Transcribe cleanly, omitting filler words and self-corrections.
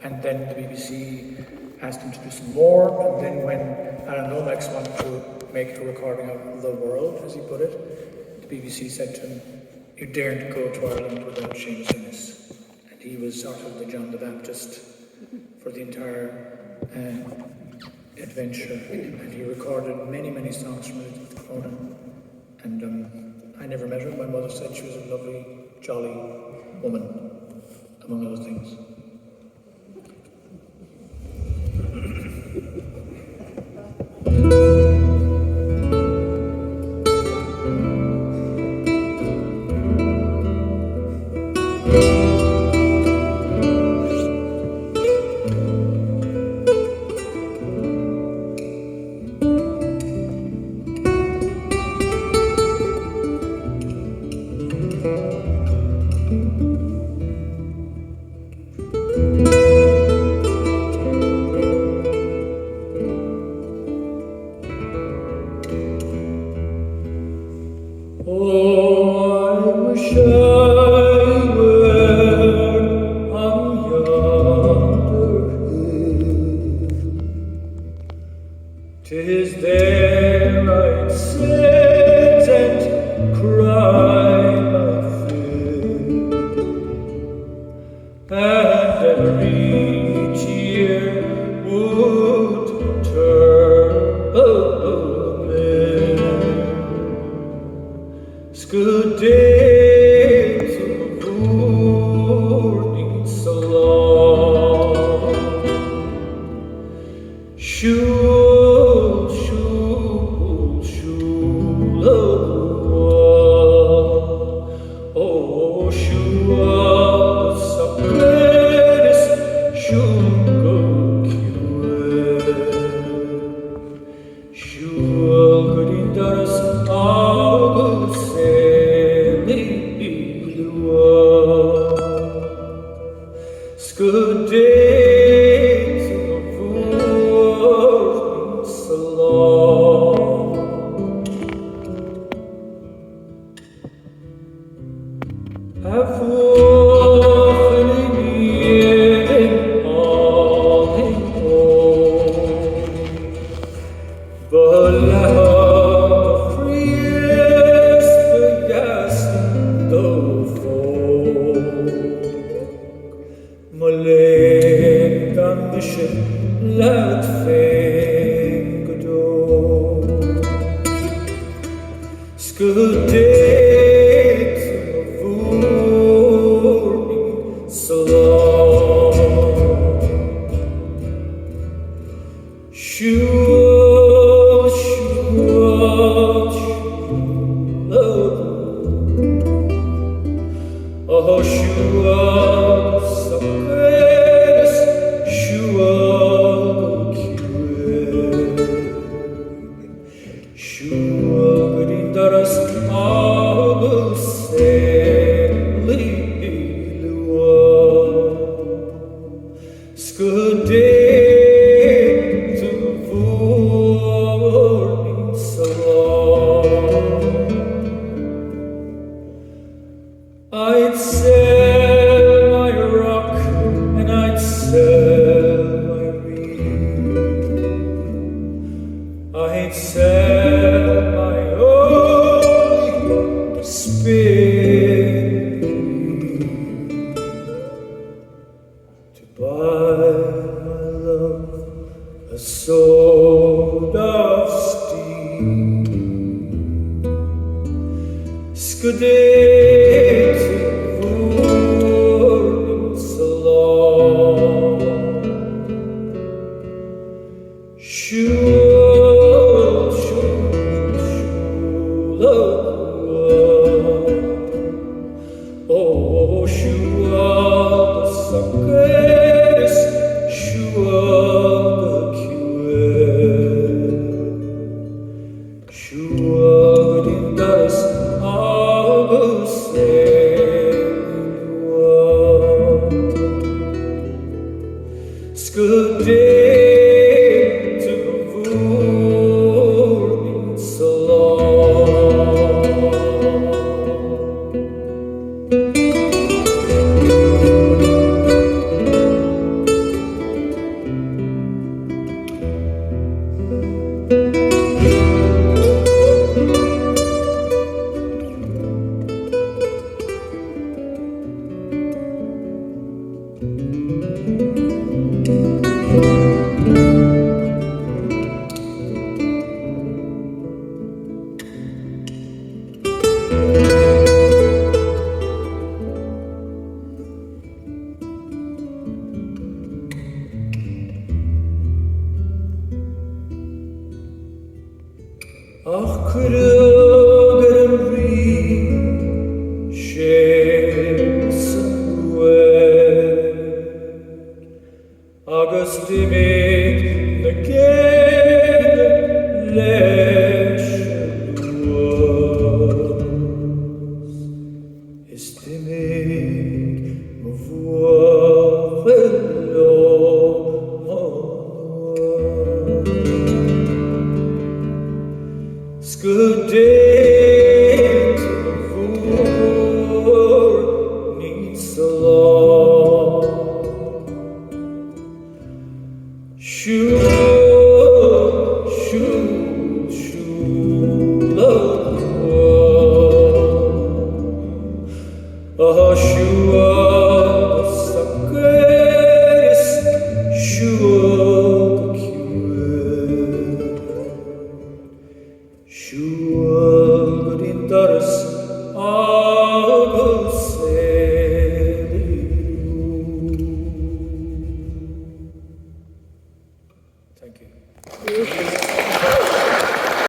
And then the BBC asked him to do some more, and then when Alan Lomax wanted to make a recording of the world, as he put it, the BBC said to him, "You daren't go to Ireland without Seamus Innes." And he was sort of the John the Baptist for the entire adventure, and he recorded many songs from Elizabeth Cronin. And I never met her. My mother said she was a lovely, jolly woman, among other things. ach cuireadh an rí sé sa agus dimig na géad leis is dimig mo bhuachelo Scudét mhuirnín slán Siúil, Siúil, Siúil Siúil